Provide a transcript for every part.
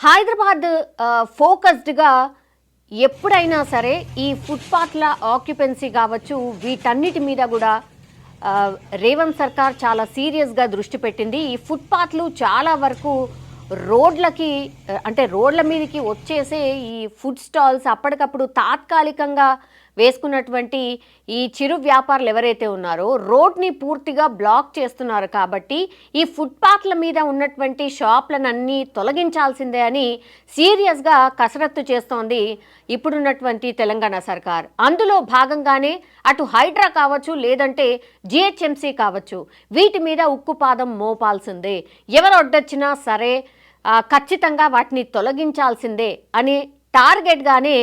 హైదరాబాద్ ఫోకస్డ్గా ఎప్పుడైనా సరే ఈ ఫుట్పాత్ల ఆక్యుపెన్సీ కావచ్చు, వీటన్నిటి మీద కూడా రేవంత్ సర్కార్ చాలా సీరియస్గా దృష్టి పెట్టింది. ఈ ఫుట్పాత్లు చాలా వరకు రోడ్లకి అంటే రోడ్ల మీదకి వచ్చేసే ఈ ఫుడ్ స్టాల్స్ అప్పటికప్పుడు తాత్కాలికంగా వేసుకున్నటువంటి ఈ చిరు వ్యాపారులు ఎవరైతే ఉన్నారో రోడ్ని పూర్తిగా బ్లాక్ చేస్తున్నారు. కాబట్టి ఈ ఫుట్పాత్ల మీద ఉన్నటువంటి షాప్లనన్నీ తొలగించాల్సిందే అని సీరియస్గా కసరత్తు చేస్తోంది ఇప్పుడున్నటువంటి తెలంగాణ సర్కార్. అందులో భాగంగానే అటు హైడ్రా కావచ్చు, లేదంటే జిహెచ్ఎంసీ కావచ్చు, వీటి మీద ఉక్కుపాదం మోపాల్సిందే. ఎవరు అడ్డొచ్చినా సరే ఖచ్చితంగా వాటిని తొలగించాల్సిందే అని టార్గెట్గానే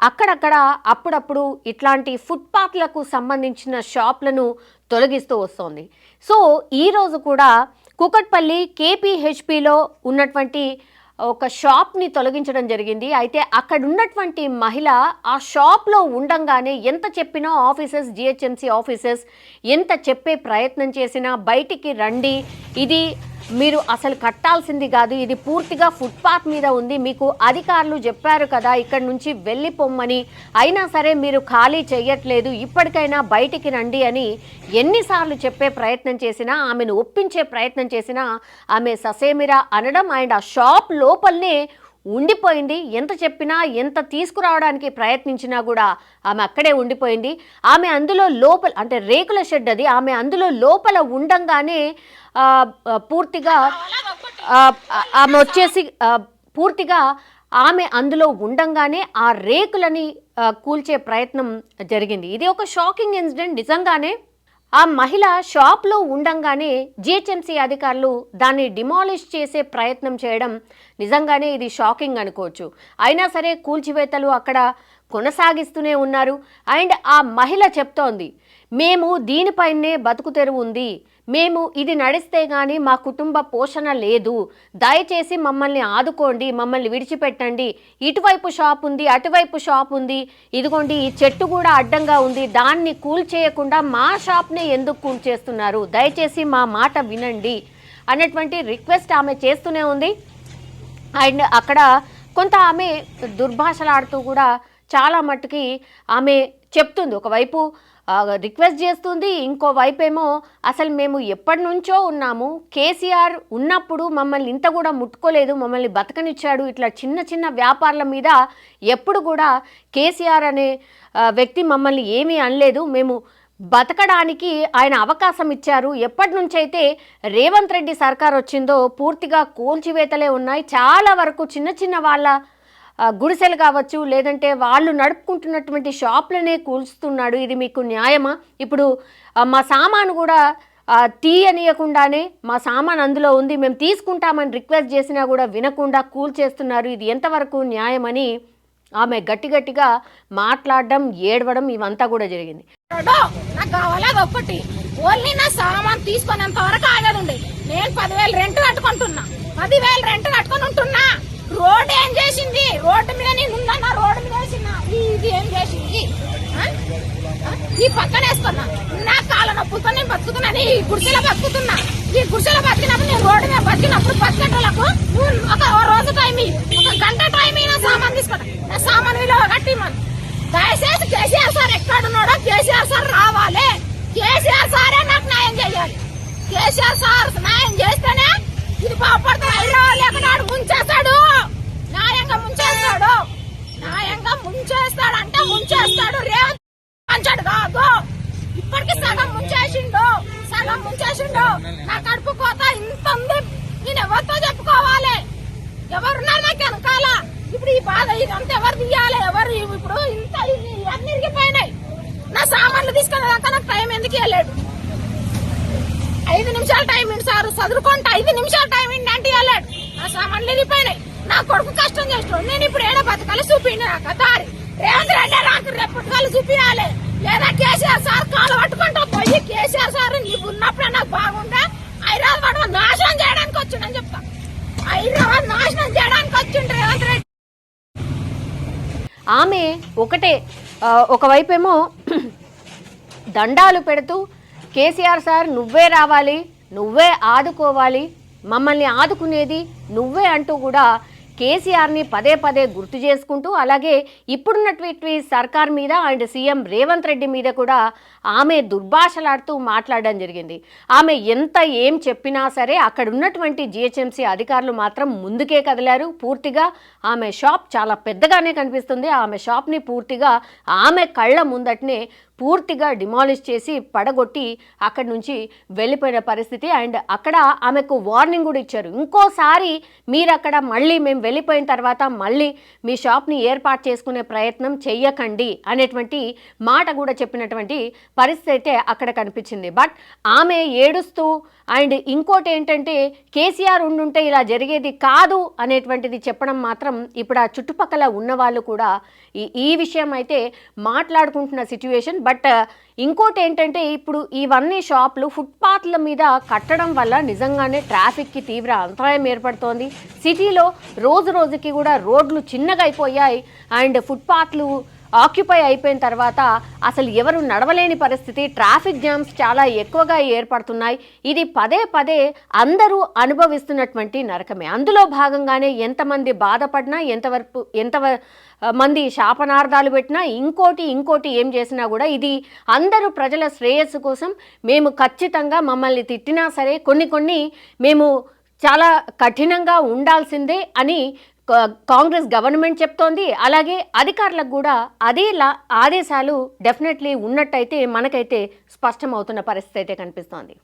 అక్కడక్కడ అప్పుడప్పుడు ఇట్లాంటి ఫుట్పాత్లకు సంబంధించిన షాప్లను తొలగిస్తూ వస్తోంది. సో ఈరోజు కూడా కూకట్పల్లి కేపీహెచ్పిలో ఉన్నటువంటి ఒక షాప్ని తొలగించడం జరిగింది. అయితే అక్కడ ఉన్నటువంటి మహిళ ఆ షాప్లో ఉండంగానే ఎంత చెప్పినా ఆఫీసర్స్, జిహెచ్ఎంసీ ఆఫీసర్స్ ఎంత చెప్పే ప్రయత్నం చేసినా బయటికి రండి, ఇది మీరు అసలు కట్టాల్సింది కాదు, ఇది పూర్తిగా ఫుట్పాత్ మీద ఉంది, మీకు అధికారులు చెప్పారు కదా ఇక్కడి నుంచి వెళ్ళిపోమ్మని, అయినా సరే మీరు ఖాళీ చేయట్లేదు, ఇప్పటికైనా బయటికి రండి అని ఎన్నిసార్లు చెప్పే ప్రయత్నం చేసినా, ఆమెను ఒప్పించే ప్రయత్నం చేసినా ఆమె ససేమిరా అనడం అండ్ ఆ షాప్ లోపలనే ఉండిపోయింది. ఎంత చెప్పినా, ఎంత తీసుకురావడానికి ప్రయత్నించినా కూడా ఆమె అక్కడే ఉండిపోయింది. ఆమె అందులో లోపల అంటే రేకుల షెడ్ అది, ఆమె అందులో లోపల ఉండంగానే పూర్తిగా ఆమె వచ్చేసి పూర్తిగా ఆమె అందులో ఉండంగానే ఆ రేకులని కూల్చే ప్రయత్నం జరిగింది. ఇది ఒక షాకింగ్ ఇన్సిడెంట్. నిజంగానే ఆ మహిళ షాప్లో ఉండంగానే జిహెచ్ఎంసీ అధికారులు దాన్ని డిమాలిష్ చేసే ప్రయత్నం చేయడం నిజంగానే ఇది షాకింగ్ అనుకోవచ్చు. అయినా సరే కూల్చివేతలు అక్కడ కొనసాగిస్తూనే ఉన్నారు. అండ్ ఆ మహిళ చెప్తోంది, మేము దీనిపైనే బతుకు తెరువు ఉంది, మేము ఇది నడిస్తే కానీ మా కుటుంబ పోషణ లేదు, దయచేసి మమ్మల్ని ఆదుకోండి, మమ్మల్ని విడిచిపెట్టండి, ఇటువైపు షాప్ ఉంది, అటువైపు షాప్ ఉంది, ఇదిగోండి ఈ చెట్టు కూడా అడ్డంగా ఉంది, దాన్ని కూల్చేయకుండా మా షాప్నే ఎందుకు కూల్చేస్తున్నారు, దయచేసి మా మాట వినండి అన్నటువంటి రిక్వెస్ట్ ఆమె చేస్తూనే ఉంది. అండ్ అక్కడ కొంత ఆమె దుర్భాషలాడుతూ కూడా చాలా మట్టుకి ఆమె చెప్తుంది. ఒకవైపు రిక్వెస్ట్ చేస్తుంది, ఇంకోవైపు ఏమో అసలు మేము ఎప్పటి నుంచో ఉన్నాము, కేసీఆర్ ఉన్నప్పుడు మమ్మల్ని ఇంత కూడా ముట్టుకోలేదు, మమ్మల్ని బతకనిచ్చాడు, ఇట్లా చిన్న చిన్న వ్యాపారాల మీద ఎప్పుడు కూడా కేసీఆర్ అనే వ్యక్తి మమ్మల్ని ఏమీ అనలేదు, మేము బతకడానికి ఆయన అవకాశం ఇచ్చారు, ఎప్పటి నుంచైతే రేవంత్ రెడ్డి సర్కార్ వచ్చిందో పూర్తిగా కూల్చివేతలే ఉన్నాయి, చాలా వరకు చిన్న చిన్న వాళ్ళ గుడిసెలు కావచ్చు, లేదంటే వాళ్ళు నడుపుకుంటున్నటువంటి షాప్లనే కూల్చుతున్నాడు, ఇది మీకు న్యాయమా, ఇప్పుడు మా సామాను కూడా తీయనీయకుండానే మా సామాన్ అందులో ఉంది, మేము తీసుకుంటామని రిక్వెస్ట్ చేసినా కూడా వినకుండా కూల్చేస్తున్నారు, ఇది ఎంతవరకు న్యాయమని ఆమె గట్టిగా మాట్లాడడం, ఏడవడం ఇవంతా కూడా జరిగింది. నాకు కావాలా ఒక్కటి, ఓన్లీ నా సామాన్ తీసుకునేంత వరకు ఆగదుండే. నేను 10,000 రెంట్ కట్టుకుంటున్నా, 10,000 రెంట్ కట్టుకుని ఉంటున్నా. రోడ్ ఏం చేసింది, రోడ్డు మీద నేను ఉన్నా, రోడ్డు మీద వేసిన ఇది ఏం చేసింది, ఈ పక్కన వేసుకున్నా, నా కాళ్ళ నొప్పులతో నేను బతుకుతున్నాను, ఈ గుడిసెలో బతుకుతున్నా, ఈ గుడిసెలో బతికినప్పుడు నేను రోడ్డు మీద బతికినప్పుడు బతికేటోళ్ళకు ఒక రోజు టైం, ఒక గంట టైం నా సామాన్ తీసుకుంటా, నా సామాన్ విలువ కట్టి మనం దయచేసి కేసీఆర్ సార్ ఎక్కడున్నాడో కేసీఆర్ సార్ రావాలి, కేసీఆర్ సారే నాకు న్యాయం చేయాలి, కేసీఆర్ సార్ న్యాయం చేస్తేనే ఇది బాగుపడుతుంది. హైదరాబాద్ లేకున్నాడు ముంచేస్తాడు, న్యాయంగా ముంచేస్తాడు, న్యాయంగా ముంచేస్తాడంటే ముంచేస్తాడు, రేవంత్ పంచాడు కాదు, ఇప్పటికి సగం ముంచేసిండు, సగం ముంచేసిండు. నా కడుపు కోత ఇంత ఉంది, నేను ఎవరితో చెప్పుకోవాలి, ఎవరున్నారు నాకు వెనకాల, ఇప్పుడు ఈ బాధ ఇదంతా ఎవరు తీయాలి, ఎవరు ఇప్పుడు ఇంత అన్ని ఇరిగిపోయినాయి, నా సామాన్లు తీసుకునేదాకా నాకు టైం ఎందుకు ఇవ్వలేడు, 5 నిమిషాలు టైం ఇండి సార్ చదువుకుంటా, 5 నిమిషాలు టైం ఇండి అంటే వెళ్ళాడు, నా సామాన్లు వెళ్ళిపోయినాయి, నా కొడుకు కష్టం చేస్తాడు, నేను ఇప్పుడు ఏడో బతకాలి చూపిండి నాకు దారి, రేవంత్ రెడ్డి నాకు రేపటికాలు చూపించాలి, లేదా కేసీఆర్ సార్ కాలు పట్టుకుంటా పోయి కేసీఆర్ సార్ నీకు ఉన్నప్పుడే నాకు బాగుండే హైదరాబాద్ నాశనం చేయడానికి వచ్చిండని చెప్తా, హైదరాబాద్ నాశనం చేయడానికి వచ్చిండు రేవంత్ రెడ్డి. ఆమె ఒకటే ఒకవైపేమో దండాలు పెడుతూ కేసీఆర్ సార్ నువ్వే రావాలి, నువ్వే ఆదుకోవాలి, మమ్మల్ని ఆదుకునేది నువ్వే అంటూ కూడా కేసీఆర్ని పదే పదే గుర్తు చేసుకుంటూ, అలాగే ఇప్పుడున్నటువంటి సర్కార్ మీద అండ్ సీఎం రేవంత్ రెడ్డి మీద కూడా ఆమె దుర్భాషలాడుతూ మాట్లాడడం జరిగింది. ఆమె ఎంత ఏం చెప్పినా సరే అక్కడ ఉన్నటువంటి జిహెచ్ఎంసీ అధికారులు మాత్రం ముందుకే కదిలారు. పూర్తిగా ఆమె షాప్ చాలా పెద్దగానే కనిపిస్తుంది. ఆమె షాప్ని పూర్తిగా ఆమె కళ్ళ ముందటనే పూర్తిగా డిమాలిష్ చేసి పడగొట్టి అక్కడి నుంచి వెళ్ళిపోయిన పరిస్థితి. అండ్ అక్కడ ఆమెకు వార్నింగ్ కూడా ఇచ్చారు, ఇంకోసారి మీరు అక్కడ మళ్ళీ మేము వెళ్ళిపోయిన తర్వాత మళ్ళీ మీ షాప్ని ఏర్పాటు చేసుకునే ప్రయత్నం చెయ్యకండి అనేటువంటి మాట కూడా చెప్పినటువంటి పరిస్థితి అయితే అక్కడ కనిపించింది. బట్ ఆమె ఏడుస్తూ అండ్ ఇంకోటి ఏంటంటే కేసీఆర్ ఉండుంటే ఇలా జరిగేది కాదు అనేటువంటిది చెప్పడం మాత్రం ఇప్పుడు ఆ చుట్టుపక్కల ఉన్న వాళ్ళు కూడా ఈ విషయం అయితే మాట్లాడుకుంటున్న సిచ్యువేషన్. బట్ ఇంకోటి ఏంటంటే ఇప్పుడు ఇవన్నీ షాపులు ఫుట్పాత్ల మీద కట్టడం వల్ల నిజంగానే ట్రాఫిక్కి తీవ్ర అంతరాయం ఏర్పడుతోంది. సిటీలో రోజు రోజుకి కూడా రోడ్లు చిన్నగా అయిపోయాయి అండ్ ఫుట్పాత్లు ఆక్యుపై అయిపోయిన తర్వాత అసలు ఎవరు నడవలేని పరిస్థితి, ట్రాఫిక్ జామ్స్ చాలా ఎక్కువగా ఏర్పడుతున్నాయి. ఇది పదే పదే అందరూ అనుభవిస్తున్నటువంటి నరకమే. అందులో భాగంగానే ఎంతమంది బాధపడినా, ఎంతమంది శాపనార్థాలు పెట్టినా, ఇంకోటి ఏం చేసినా కూడా ఇది అందరూ ప్రజల శ్రేయస్సు కోసం మేము ఖచ్చితంగా మమ్మల్ని తిట్టినా సరే కొన్ని మేము చాలా కఠినంగా ఉండాల్సిందే అని కాంగ్రెస్ గవర్నమెంట్ చెప్తోంది. అలాగే అధికారులకు కూడా అదే ఆదేశాలు డెఫినెట్లీ ఉన్నట్టయితే మనకైతే స్పష్టమవుతున్న పరిస్థితి అయితే కనిపిస్తోంది.